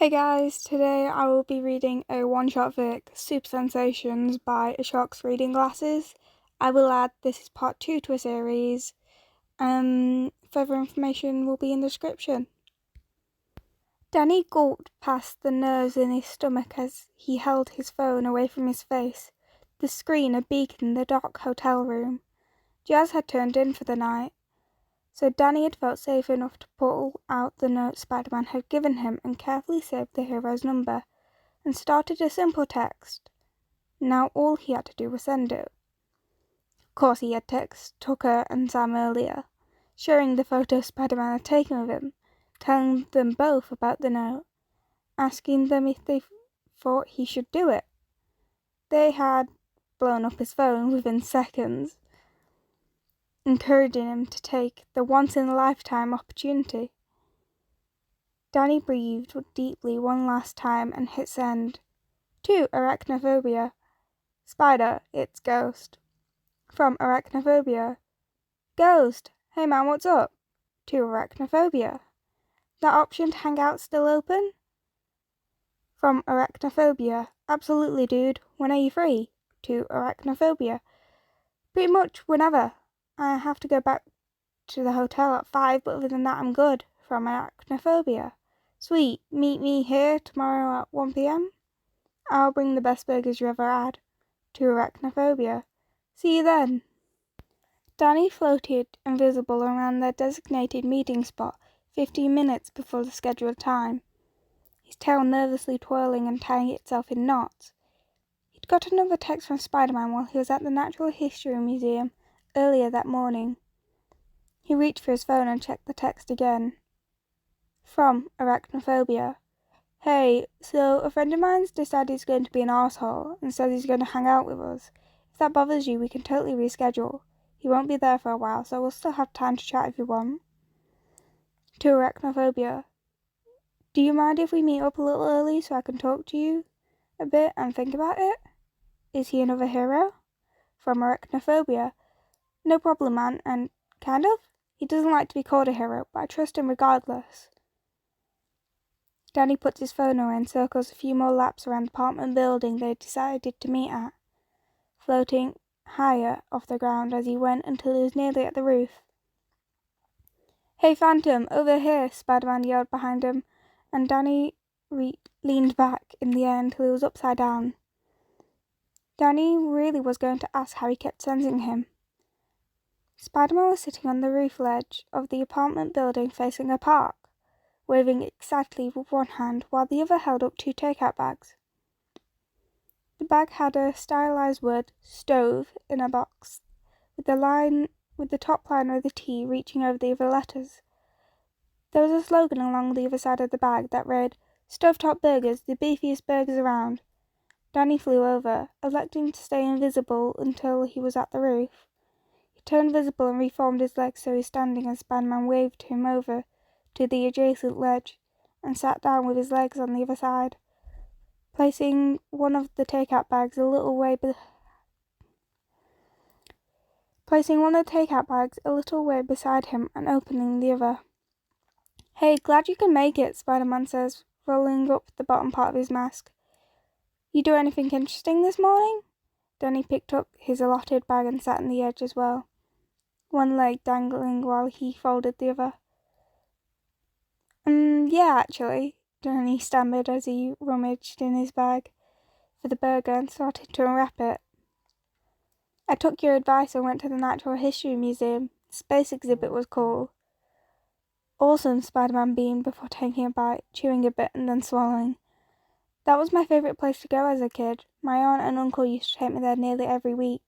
Hey guys, today I will be reading a one-shot fic, Super Sensations by ASharksReadingGlasses. I will add this is part 2 to a series. Further information will be in the description. Danny gulped past the nerves in his stomach as he held his phone away from his face, the screen a beacon in the dark hotel room. Jazz had turned in for the night, so Danny had felt safe enough to pull out the note Spider-Man had given him and carefully saved the hero's number, and started a simple text. Now all he had to do was send it. Of course he had texted Tucker and Sam earlier, showing the photo Spider-Man had taken of him, telling them both about the note, asking them if they thought he should do it. They had blown up his phone within seconds, encouraging him to take the once-in-a-lifetime opportunity. Danny breathed deeply one last time and hit send. To Arachnophobia. Spider, it's Ghost. From Arachnophobia. Ghost, hey man, what's up? To Arachnophobia. That option to hang out still open? From Arachnophobia. Absolutely, dude. When are you free? To Arachnophobia. Pretty much whenever. I have to go back to the hotel at 5, but other than that I'm good. From Arachnophobia. Sweet, meet me here tomorrow at 1 p.m. I'll bring the best burgers you ever had. To Arachnophobia. See you then. Danny floated invisible around their designated meeting spot 15 minutes before the scheduled time, his tail nervously twirling and tying itself in knots. He'd got another text from Spider-Man while he was at the Natural History Museum earlier that morning. He reached for his phone and checked the text again. From Arachnophobia. Hey, so a friend of mine's decided he's going to be an arsehole and says he's going to hang out with us. If that bothers you, we can totally reschedule. He won't be there for a while, so we'll still have time to chat if you want. To Arachnophobia. Do you mind if we meet up a little early so I can talk to you a bit and think about it? Is he another hero? From Arachnophobia. No problem, man, and kind of. He doesn't like to be called a hero, but I trust him regardless. Danny puts his phone away and circles a few more laps around the apartment building they decided to meet at, floating higher off the ground as he went until he was nearly at the roof. Hey Phantom, over here, Spider-Man yelled behind him, and Danny leaned back in the air until he was upside down. Danny really was going to ask how he kept sensing him. Spider-Man was sitting on the roof ledge of the apartment building facing a park, waving excitedly with one hand while the other held up 2 takeout bags. The bag had a stylized word, stove, in a box, with the top line of the T reaching over the other letters. There was a slogan along the other side of the bag that read, Stovetop Burgers, the beefiest burgers around. Danny flew over, electing to stay invisible until he was at the roof. He turned visible and reformed his legs so he was standing as Spider-Man waved him over to the adjacent ledge and sat down with his legs on the other side, placing one of the takeout bags a little way beside him and opening the other. Hey, glad you can make it, Spider-Man says, rolling up the bottom part of his mask. You do anything interesting this morning? Danny picked up his allotted bag and sat on the edge as well, one leg dangling while he folded the other. Yeah, actually, Danny stammered as he rummaged in his bag for the burger and started to unwrap it. I took your advice and went to the Natural History Museum. The space exhibit was cool. Awesome, Spider-Man beamed before taking a bite, chewing a bit and then swallowing. That was my favourite place to go as a kid. My aunt and uncle used to take me there nearly every week.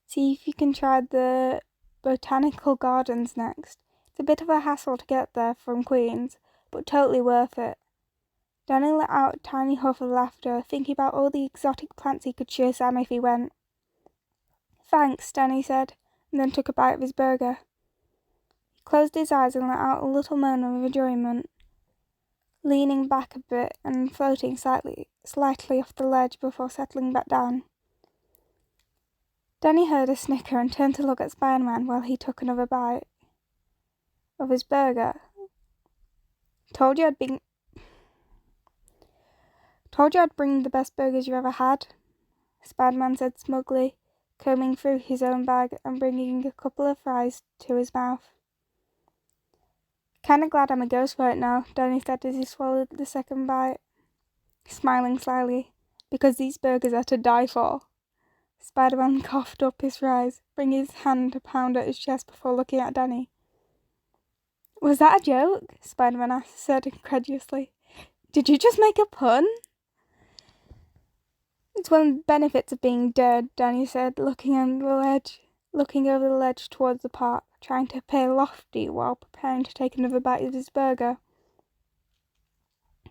See if you can try the botanical gardens next. It's a bit of a hassle to get there from Queens, but totally worth it. Danny let out a tiny huff of laughter, thinking about all the exotic plants he could show Sam if he went. Thanks, Danny said, and then took a bite of his burger. He closed his eyes and let out a little moan of enjoyment, leaning back a bit and floating slightly off the ledge before settling back down. Danny heard a snicker and turned to look at Spider-Man while he took another bite of his burger. Told you I'd been Told you I'd bring the best burgers you ever had, Spider-Man said smugly, combing through his own bag and bringing a couple of fries to his mouth. Kinda glad I'm a ghost right now, Danny said as he swallowed the second bite, smiling slyly, because these burgers are to die for. Spider-Man coughed up his fries, bringing his hand to pound at his chest before looking at Danny. Was that a joke? Spider-Man said incredulously. Did you just make a pun? It's one of the benefits of being dead, Danny said, looking over the ledge towards the park, trying to appear lofty while preparing to take another bite of his burger.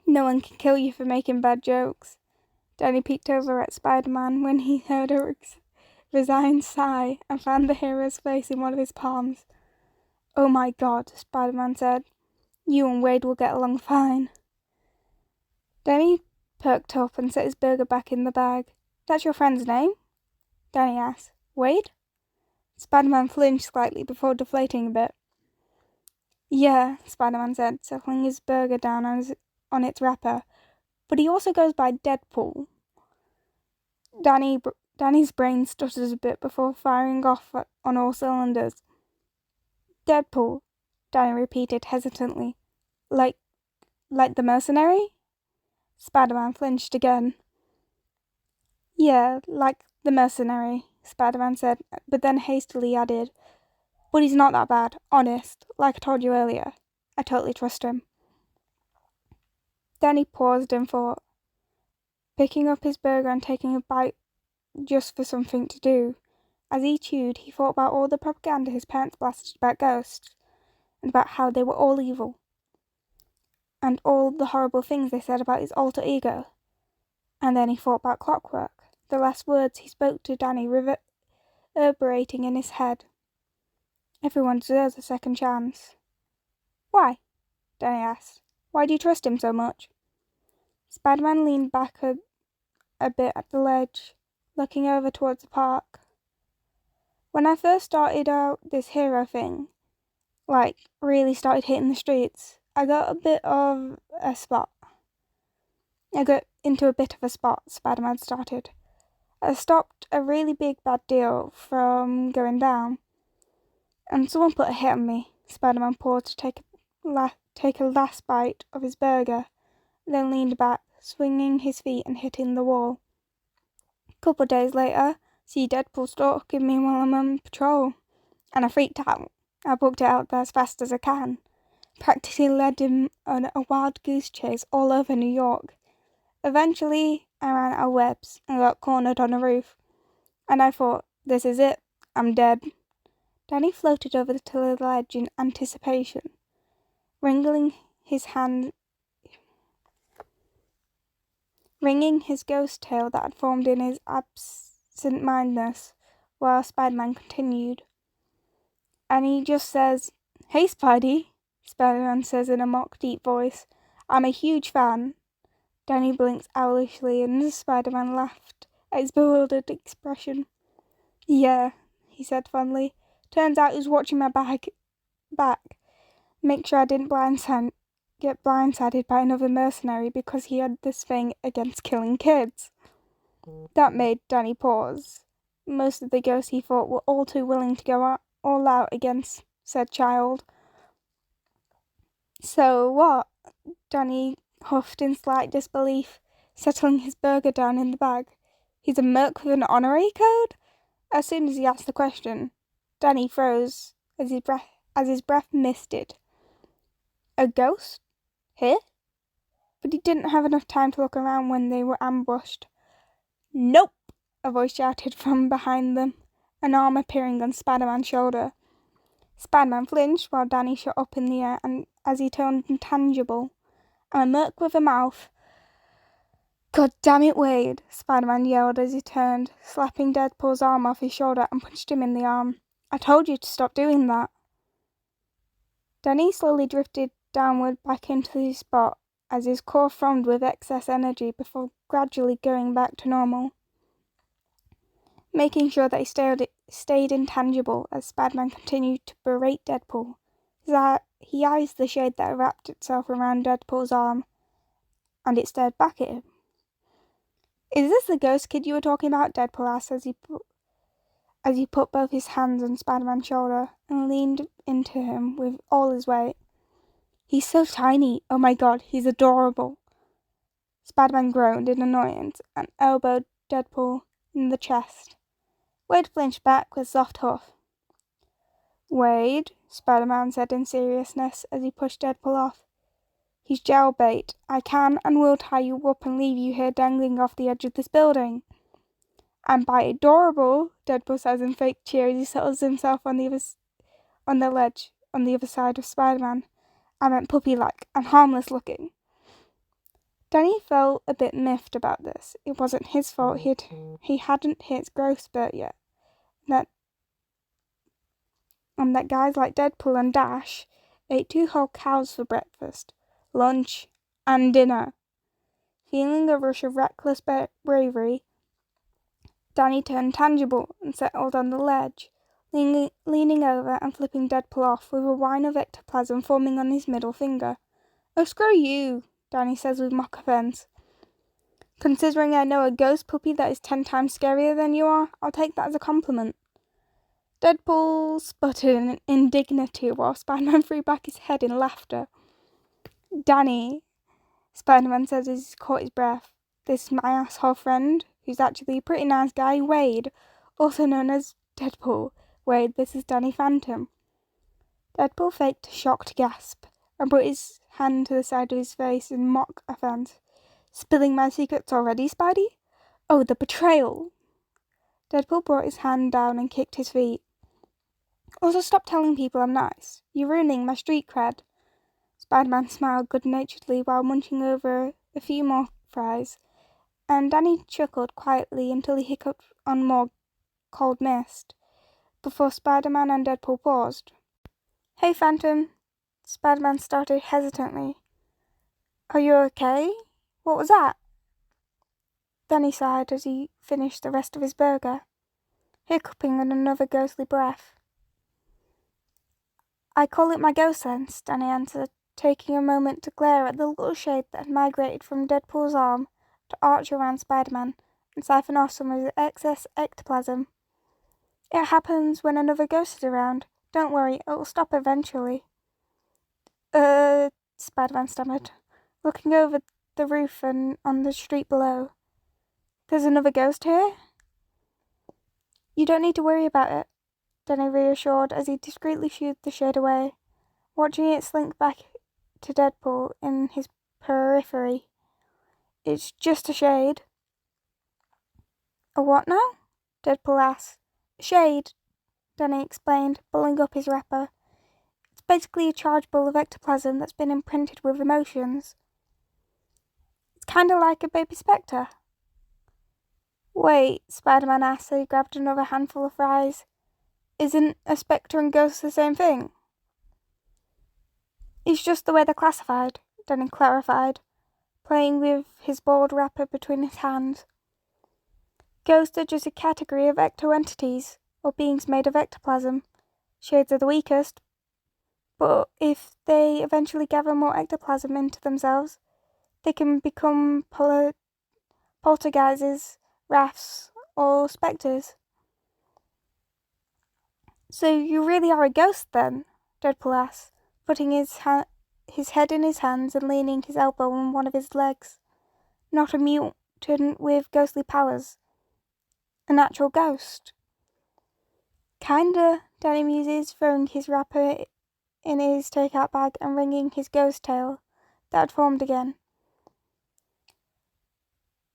No one can kill you for making bad jokes. Danny peeked over at Spider-Man when he heard a resigned sigh and found the hero's face in one of his palms. Oh my God, Spider-Man said. You and Wade will get along fine. Danny perked up and set his burger back in the bag. That's your friend's name? Danny asked. Wade? Spider-Man flinched slightly before deflating a bit. Yeah, Spider-Man said, settling his burger down on its wrapper. But he also goes by Deadpool. Danny's brain stuttered a bit before firing off on all cylinders. Deadpool, Danny repeated hesitantly. Like the mercenary? Spider-Man flinched again. Yeah, like the mercenary, Spider-Man said, but then hastily added, but he's not that bad, honest, like I told you earlier. I totally trust him. Danny paused and thought, picking up his burger and taking a bite just for something to do. As he chewed, he thought about all the propaganda his parents blasted about ghosts, and about how they were all evil, and all the horrible things they said about his alter ego. And then he thought about clockwork, the last words he spoke to Danny reverberating in his head. Everyone deserves a second chance. Why? Danny asked. Why do you trust him so much? Spider-Man leaned back a bit at the ledge, looking over towards the park. When I first started out this hero thing, really started hitting the streets, I got into a bit of a spot, Spider-Man started. I stopped a really big bad deal from going down, and someone put a hit on me. Spider-Man paused to take a last bite of his burger, then leaned back, swinging his feet and hitting the wall. A couple of days later, see Deadpool stalking me while I'm on patrol, and I freaked out. I booked it out there as fast as I can. Practically led him on a wild goose chase all over New York. Eventually, I ran out of webs and got cornered on a roof. And I thought, this is it. I'm dead. Danny floated over to the ledge in anticipation, wringing his ghost tail that had formed in his absent-mindedness, while Spider-Man continued. And he just says, Hey, Spidey, Spider-Man says in a mock deep voice. I'm a huge fan. Danny blinked owlishly and Spider-Man laughed at his bewildered expression. Yeah, he said fondly. Turns out he was watching my back. Make sure I didn't get blindsided by another mercenary because he had this thing against killing kids. That made Danny pause. Most of the ghosts he thought were all too willing to go all out against said child. So what? Danny huffed in slight disbelief, settling his burger down in the bag. He's a merc with an honorary code? As soon as he asked the question, Danny froze as his breath misted. A ghost? Here? But he didn't have enough time to look around when they were ambushed. Nope! A voice shouted from behind them, an arm appearing on Spider-Man's shoulder. Spider-Man flinched while Danny shot up in the air and as he turned intangible. I'm a merc with a mouth. God damn it, Wade, Spider-Man yelled as he turned, slapping Deadpool's arm off his shoulder and punched him in the arm. I told you to stop doing that. Danny slowly drifted downward back into his spot as his core thrummed with excess energy before gradually going back to normal. Making sure that he stayed intangible as Spider-Man continued to berate Deadpool. He eyed the shade that wrapped itself around Deadpool's arm, and it stared back at him. Is this the ghost kid you were talking about? Deadpool asked as he put both his hands on Spider-Man's shoulder and leaned into him with all his weight. He's so tiny. Oh my god, he's adorable. Spider-Man groaned in annoyance and elbowed Deadpool in the chest. Wade flinched back with a soft huff. Wade, Spider-Man said in seriousness as he pushed Deadpool off. He's jailbait. I can and will tie you up and leave you here dangling off the edge of this building. And by adorable, Deadpool says in fake cheer as he settles himself on the ledge on the other side of Spider-Man. I meant puppy-like and harmless-looking. Danny felt a bit miffed about this. It wasn't his fault he hadn't hit growth spurt yet. That guys like Deadpool and Dash ate 2 whole cows for breakfast, lunch, and dinner. Feeling a rush of reckless bravery, Danny turned tangible and settled on the ledge, leaning over and flipping Deadpool off with a whine of ectoplasm forming on his middle finger. Oh, screw you, Danny says with mock offence. Considering I know a ghost puppy that is 10 times scarier than you are, I'll take that as a compliment. Deadpool sputtered in indignity while Spider-Man threw back his head in laughter. Danny, Spider-Man says as he caught his breath. This is my asshole friend, who's actually a pretty nice guy, Wade, also known as Deadpool. Wade, this is Danny Phantom. Deadpool faked a shocked gasp and put his hand to the side of his face in mock offence. Spilling my secrets already, Spidey? Oh, the betrayal! Deadpool brought his hand down and kicked his feet. Also, stop telling people I'm nice. You're ruining my street cred. Spider-Man smiled good-naturedly while munching over a few more fries, and Danny chuckled quietly until he hiccuped on more cold mist, before Spider-Man and Deadpool paused. Hey, Phantom, Spider-Man started hesitantly. Are you okay? What was that? Danny sighed as he finished the rest of his burger, hiccuping in another ghostly breath. I call it my ghost sense, Danny answered, taking a moment to glare at the little shade that had migrated from Deadpool's arm to arch around Spider-Man and siphon off some of the excess ectoplasm. It happens when another ghost is around. Don't worry, it'll stop eventually. Spider-Man stammered, looking over the roof and on the street below. There's another ghost here? You don't need to worry about it, Danny reassured as he discreetly shooed the shade away, watching it slink back to Deadpool in his periphery. It's just a shade. A what now? Deadpool asked. A shade, Danny explained, pulling up his wrapper. It's basically a charged ball of ectoplasm that's been imprinted with emotions. It's kind of like a baby spectre. Wait, Spider-Man asked as he grabbed another handful of fries. Isn't a spectre and ghost the same thing? It's just the way they're classified, Danny clarified, playing with his balled wrapper between his hands. Ghosts are just a category of ecto-entities, or beings made of ectoplasm. Shades are the weakest, but if they eventually gather more ectoplasm into themselves, they can become poltergeists, wraiths, or spectres. So you really are a ghost then? Deadpool asked, putting his head in his hands and leaning his elbow on one of his legs. Not a mutant with ghostly powers. A natural ghost. Kinda, Danny muses, throwing his wrapper in his takeout bag and wringing his ghost tail that had formed again.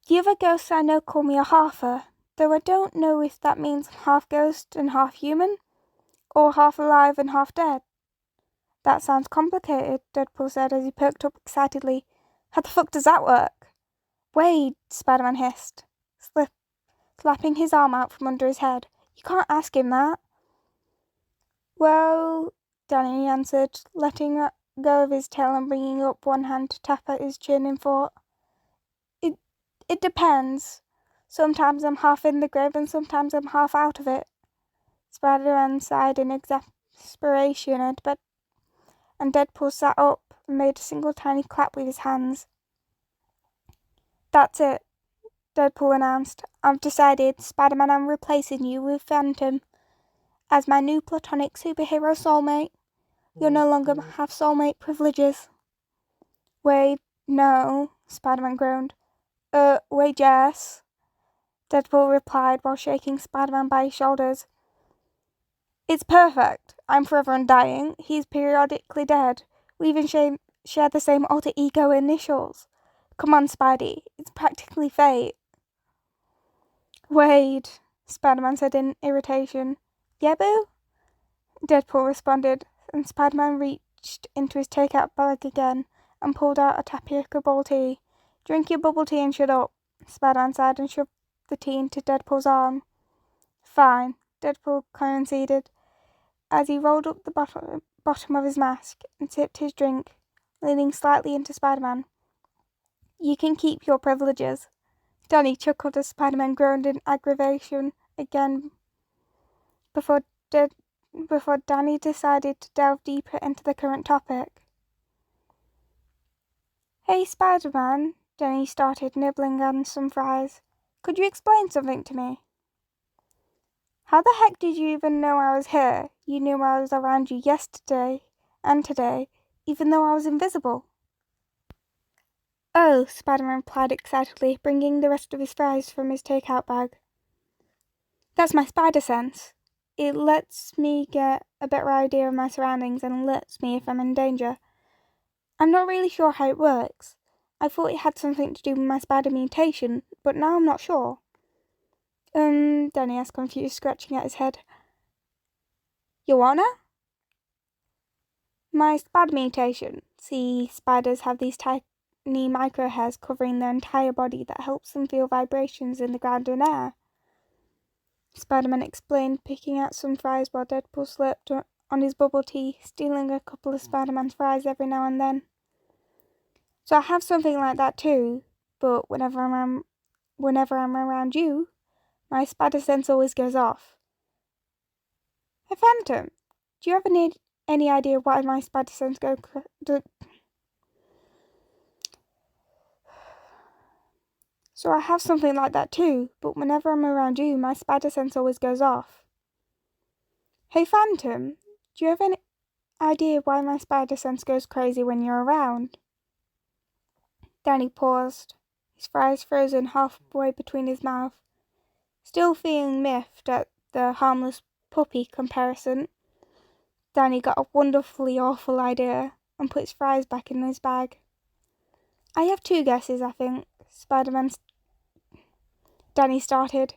The other ghosts I know call me a halfer, though I don't know if that means I'm half ghost and half human, or half alive and half dead. That sounds complicated, Deadpool said as he perked up excitedly. How the fuck does that work? Wade, Spider-Man hissed, slapping his arm out from under his head. You can't ask him that. Well, Danny answered, letting go of his tail and bringing up one hand to tap at his chin in thought. It depends. Sometimes I'm half in the grave and sometimes I'm half out of it. Spider-Man sighed in exasperation, and Deadpool sat up and made a single tiny clap with his hands. That's it. Deadpool announced. "I've decided, Spider-Man, I'm replacing you with Phantom as my new platonic superhero soulmate. You'll no longer have soulmate privileges." "Wait, no," Spider-Man groaned. Wait, yes," Deadpool replied while shaking Spider-Man by his shoulders. "It's perfect. I'm forever undying. He's periodically dead. We even share the same alter ego initials. Come on, Spidey. It's practically fate." "Wait," Spider-Man said in irritation. "Yeah, boo?" Deadpool responded, and Spider-Man reached into his takeout bag again and pulled out a tapioca bubble tea. "Drink your bubble tea and shut up," Spider-Man said and shoved the tea into Deadpool's arm. "Fine," Deadpool conceded, as he rolled up the bottom of his mask and sipped his drink, leaning slightly into Spider-Man. "You can keep your privileges." Danny chuckled as Spider-Man groaned in aggravation again before Danny decided to delve deeper into the current topic. "Hey, Spider-Man," Danny started, nibbling on some fries. "Could you explain something to me?" "How the heck did you even know I was here? You knew I was around you yesterday and today, even though I was invisible." "Oh," Spider-Man replied excitedly, bringing the rest of his fries from his takeout bag. "That's my spider sense. It lets me get a better idea of my surroundings and alerts me if I'm in danger. I'm not really sure how it works. I thought it had something to do with my spider mutation, but now I'm not sure." Danny asked, confused, scratching at his head. "You wanna?" "My spider mutation. See, spiders have these tiny micro hairs covering their entire body that helps them feel vibrations in the ground and air," Spider-Man explained, picking out some fries while Deadpool slurped on his bubble tea, stealing a couple of Spider-Man's fries every now and then. "So I have something like that too, but whenever I'm around you, my spider sense always goes off." "Hey, Phantom, do you ever need any idea why my spider sense "So I have something like that too, but whenever I'm around you, my spider sense always goes off." "Hey, Phantom, do you have any idea why my spider sense goes crazy when you're around?" Danny paused, his fries frozen halfway between his mouth. Still feeling miffed at the harmless puppy comparison, Danny got a wonderfully awful idea and put his fries back in his bag. "I have two guesses, I think," Danny started,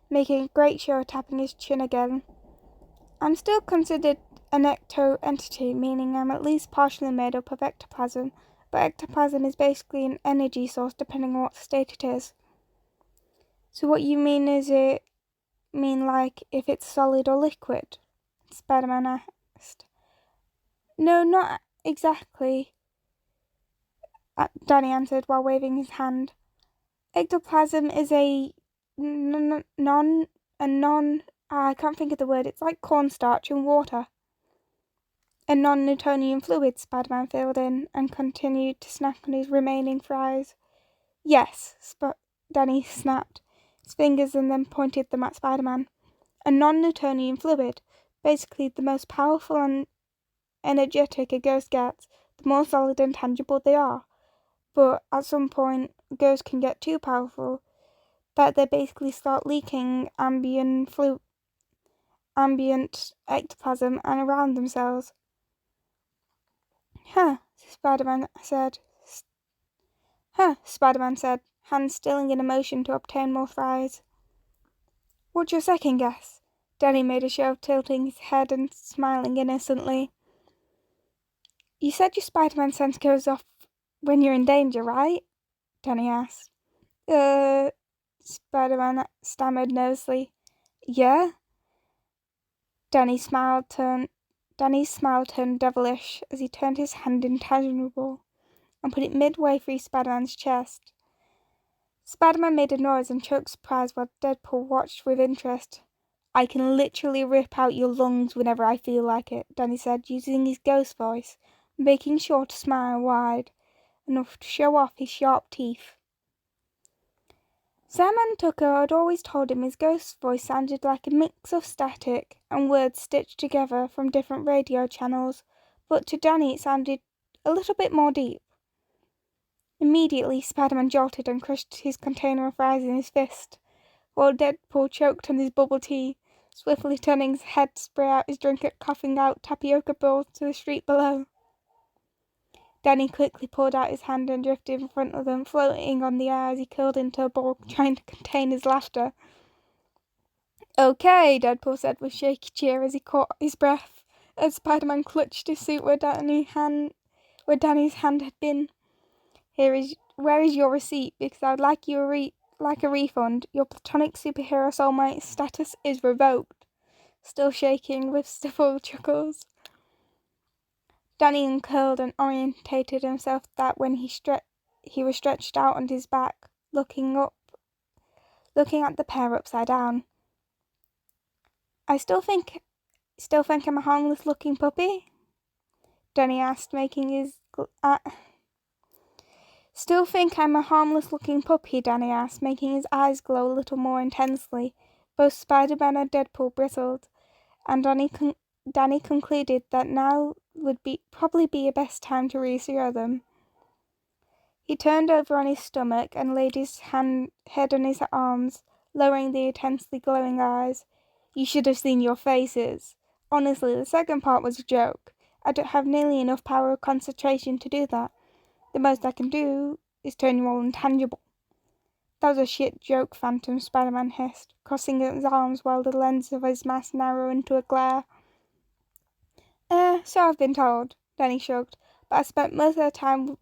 making a great show of tapping his chin again. "I'm still considered an ecto-entity, meaning I'm at least partially made up of ectoplasm, but ectoplasm is basically an energy source depending on what state it is." "So what you mean is it mean like if it's solid or liquid?" Spider-Man asked. "No, not exactly," Danny answered while waving his hand. "Ectoplasm is I can't think of the word, it's like cornstarch and water." "A non-Newtonian fluid," Spider-Man filled in, and continued to snack on his remaining fries. "Yes," Danny snapped his fingers and then pointed them at Spider-Man. "A non-Newtonian fluid. Basically, the most powerful and energetic a ghost gets, the more solid and tangible they are. But at some point, ghosts can get too powerful that they basically start leaking ambient ectoplasm and around themselves." Huh, Spider-Man said, hands stilling in a motion to obtain more fries. "What's your second guess?" Danny made a show of tilting his head and smiling innocently. "You said your Spider-Man sense goes off when you're in danger, right?" Danny asked. Spider-Man stammered nervously. "Yeah?" Danny's smile turned devilish as he turned his hand intangible and put it midway through Spider-Man's chest. Spider-Man made a noise and choked surprise while Deadpool watched with interest. "I can literally rip out your lungs whenever I feel like it," Danny said, using his ghost voice, making sure to smile wide, enough to show off his sharp teeth. Sam and Tucker had always told him his ghost's voice sounded like a mix of static and words stitched together from different radio channels, but to Danny it sounded a little bit more deep. Immediately, Spider-Man jolted and crushed his container of fries in his fist, while Deadpool choked on his bubble tea, swiftly turning his head to spray out his drink and coughing out tapioca balls to the street below. Danny quickly pulled out his hand and drifted in front of them, floating on the air as he curled into a ball, trying to contain his laughter. "Okay," Deadpool said with shaky cheer as he caught his breath, as Spider-Man clutched his suit where Danny's hand had been. "Where is your receipt? Because I would like a refund. Your platonic superhero soulmate status is revoked." Still shaking with stifled chuckles. Danny uncurled and orientated himself that when he was stretched out on his back, looking at the pair upside down. "I still think I'm a harmless-looking puppy?" Danny asked, "Still think I'm a harmless-looking puppy?" Danny asked, making his eyes glow a little more intensely. Both Spider-Man and Deadpool bristled, and Danny concluded that now would probably be the best time to reassure them. He turned over on his stomach and laid his head on his arms, lowering the intensely glowing eyes. "You should have seen your faces. Honestly, the second part was a joke. I don't have nearly enough power of concentration to do that. The most I can do is turn you all intangible." "That was a shit joke, Phantom," Spider-Man hissed, crossing his arms while the lens of his mask narrowed into a glare. So I've been told," Danny shrugged, "but I spent most of the time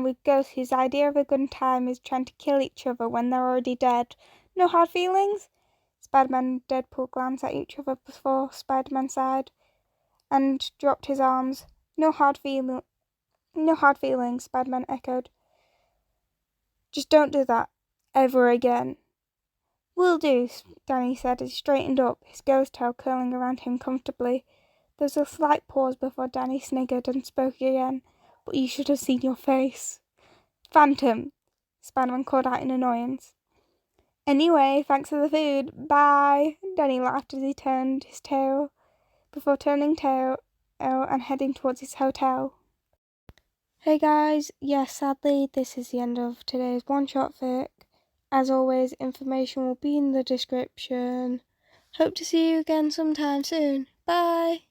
with ghosts whose idea of a good time is trying to kill each other when they're already dead. No hard feelings?" Spider-Man and Deadpool glanced at each other before Spider-Man sighed and dropped his arms. No hard feelings," Spider-Man echoed. "Just don't do that. Ever again." "Will do," Danny said as he straightened up, his ghost tail curling around him comfortably. There was a slight pause before Danny sniggered and spoke again. "But you should have seen your face." "Phantom," Spider-Man called out in annoyance. "Anyway, thanks for the food. Bye." Danny laughed as he turned his tail, before turning tail and heading towards his hotel. Hey guys, yes, sadly, this is the end of today's one-shot fic. As always, information will be in the description. Hope to see you again sometime soon. Bye!